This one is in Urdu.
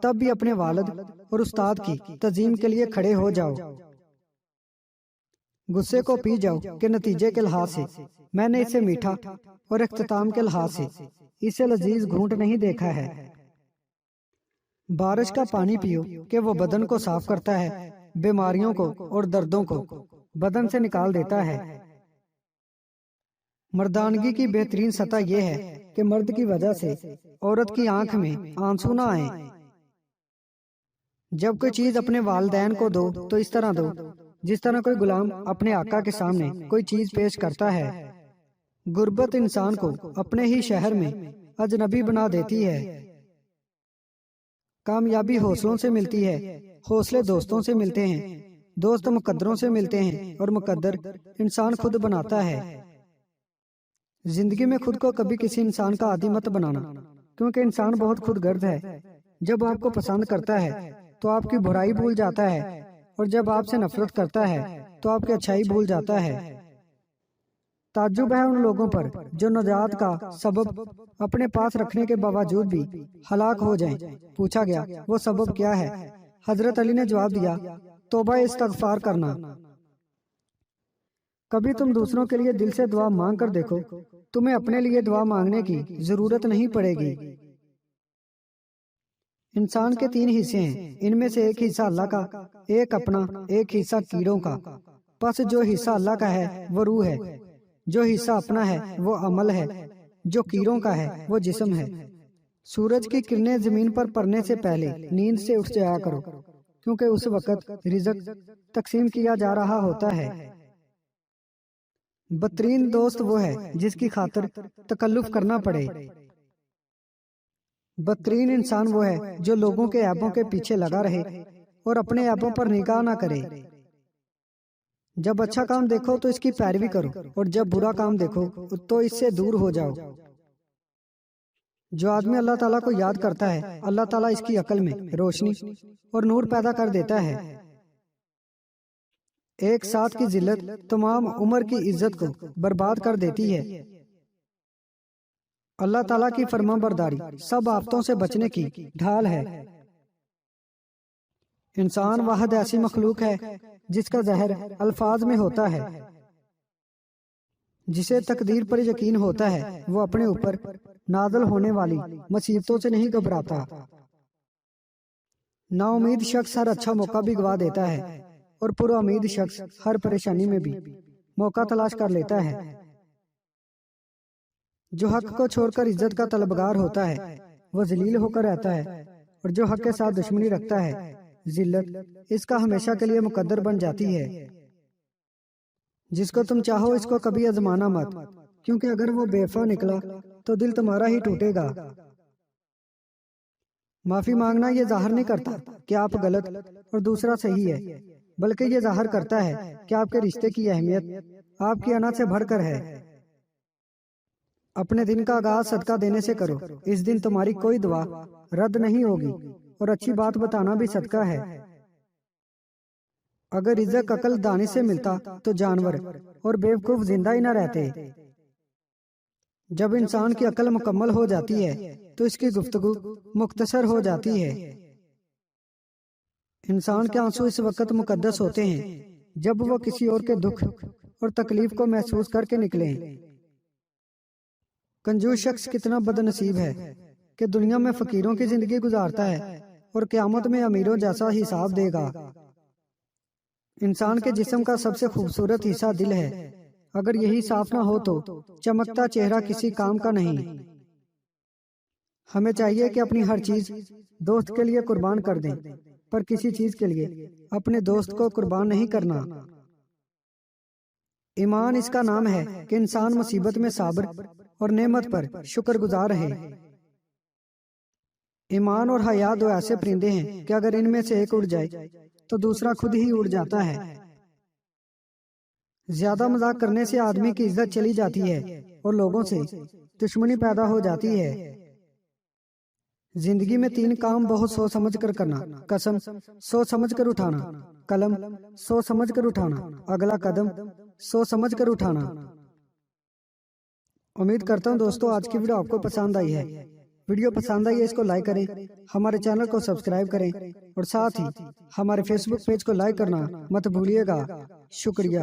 تب بھی اپنے والد اور استاد کی تعظیم کے لیے کھڑے ہو جاؤ۔ غصے کو پی جاؤ کہ نتیجے کے لحاظ سے میں نے اسے میٹھا اور اختتام کے لحاظ سے اسے لذیذ گھونٹ نہیں دیکھا ہے۔ بارش کا پانی پیو کہ وہ بدن کو صاف کرتا ہے، بیماریوں کو اور دردوں کو بدن سے نکال دیتا ہے۔ مردانگی کی بہترین سطح یہ ہے کہ مرد کی وجہ سے عورت کی آنکھ میں آنسو نہ آئیں۔ جب کوئی چیز اپنے والدین کو دو تو اس طرح دو جس طرح کوئی غلام اپنے آقا کے سامنے کوئی چیز پیش کرتا ہے۔ غربت انسان کو اپنے ہی شہر میں اجنبی بنا دیتی ہے۔ کامیابی حوصلوں سے ملتی ہے، حوصلے دوستوں سے ملتے ہیں، دوست مقدروں سے ملتے ہیں اور مقدر انسان خود بناتا ہے۔ زندگی میں خود کو کبھی کسی انسان کا عادی مت بنانا، کیونکہ انسان بہت خود غرض ہے۔ جب آپ کو پسند کرتا ہے تو آپ کی برائی بھول جاتا ہے، اور جب آپ سے نفرت کرتا ہے تو آپ کی اچھائی بھول جاتا ہے۔ تعجب ہے ان لوگوں پر جو نجات کا سبب اپنے پاس رکھنے کے باوجود بھی ہلاک ہو جائیں۔ پوچھا گیا وہ سبب کیا ہے؟ حضرت علی نے جواب دیا، توبہ استغفار کرنا۔ کبھی تم دوسروں کے لیے دل سے دعا مانگ کر دیکھو، تمہیں اپنے لیے دعا مانگنے کی ضرورت نہیں پڑے گی۔ انسان کے 3 حصے ہیں، ان میں سے ایک حصہ اللہ کا، ایک اپنا، ایک حصہ کیڑوں کا۔ پس جو حصہ اللہ کا ہے وہ روح ہے، جو حصہ اپنا ہے وہ عمل ہے، جو کیڑوں کا ہے وہ جسم ہے۔ سورج کی کرنیں زمین پر پڑنے سے پہلے نیند سے اٹھ جایا کرو، کیونکہ اس وقت رزق تقسیم کیا جا رہا ہوتا ہے۔ بدترین دوست وہ ہے جس کی خاطر تکلف کرنا پڑے۔ بدترین انسان وہ ہے جو لوگوں کے عیبوں کے پیچھے لگا رہے اور اپنے عیبوں پر نگاہ نہ کرے۔ جب اچھا کام دیکھو تو اس کی پیروی کرو، اور جب برا کام دیکھو تو اس سے دور ہو جاؤ۔ جو آدمی اللہ تعالیٰ کو یاد کرتا ہے، اللہ تعالیٰ اس کی عقل میں روشنی اور نور پیدا کر دیتا ہے۔ ایک ساتھ کی ذلت تمام عمر کی عزت کو برباد کر دیتی ہے۔ اللہ تعالیٰ کی فرمان برداری سب آفتوں سے بچنے کی ڈھال ہے۔ انسان واحد ایسی مخلوق ہے جس کا زہر الفاظ میں ہوتا ہے۔ جسے تقدیر پر یقین ہوتا ہے وہ اپنے اوپر نازل ہونے والی مصیبتوں سے نہیں گھبراتا۔ نا امید شخص ہر اچھا موقع بھی گوا دیتا ہے، اور پر امید شخص ہر پریشانی میں بھی موقع تلاش کر لیتا ہے۔ جو حق کو چھوڑ کر عزت کا طلبگار ہوتا ہے وہ ذلیل ہو کر رہتا ہے، اور جو حق کے ساتھ دشمنی رکھتا ہے ذلت اس کا ہمیشہ کے لیے مقدر بن جاتی ہے۔ جس کو تم چاہو اس کو کبھی آزمانا مت، کیونکہ اگر وہ بے وفا نکلا تو دل تمہارا ہی ٹوٹے گا۔ معافی مانگنا یہ ظاہر نہیں کرتا کہ آپ غلط اور دوسرا صحیح ہے، بلکہ یہ ظاہر کرتا ہے کہ آپ کے رشتے کی اہمیت آپ کی انا سے بڑھ کر ہے۔ اپنے دن کا آغاز صدقہ دینے سے کرو، اس دن تمہاری کوئی دعا رد نہیں ہوگی، اور اچھی بات بتانا بھی صدقہ ہے۔ اگر رزق عقل دانی سے ملتا تو جانور اور بیوقوف زندہ ہی نہ رہتے۔ جب انسان کی عقل مکمل ہو جاتی ہے تو اس کی گفتگو مختصر ہو جاتی ہے۔ انسان کے آنسو اس وقت مقدس ہوتے ہیں جب وہ کسی اور کے دکھ اور تکلیف کو محسوس کر کے نکلیں۔ کنجوس شخص کتنا بد نصیب ہے کہ دنیا میں فقیروں کی زندگی گزارتا ہے اور قیامت میں امیروں جیسا حساب دے گا۔ انسان کے جسم کا سب سے خوبصورت حصہ دل ہے، اگر یہی صاف نہ ہو تو چمکتا چہرہ کسی کام کا نہیں۔ ہمیں چاہیے کہ اپنی ہر چیز دوست کے لیے قربان کر دیں، پر کسی چیز کے لیے اپنے دوست کو قربان نہیں کرنا۔ ایمان اس کا نام ہے کہ انسان مصیبت میں صابر اور نعمت پر شکر گزار رہے۔ ایمان اور حیا دو ایسے پرندے ہیں کہ اگر ان میں سے ایک اڑ جائے تو دوسرا خود ہی اڑ جاتا ہے۔ زیادہ مذاق کرنے سے آدمی کی عزت چلی جاتی ہے اور لوگوں سے دشمنی پیدا ہو جاتی ہے۔ زندگی میں 3 کام بہت سوچ سمجھ کر کرنا: قسم سوچ سمجھ کر اٹھانا، قلم سوچ سمجھ کر اٹھانا، اگلا قدم سوچ سمجھ کر اٹھانا۔ امید کرتا ہوں دوستو آج کی ویڈیو آپ کو پسند آئی ہے۔ ویڈیو پسند آئی ہے اس کو لائک کریں، ہمارے چینل کو سبسکرائب کریں اور ساتھ ہی ہمارے فیس بک پیج کو لائک کرنا مت بھولیے گا۔ شکریہ۔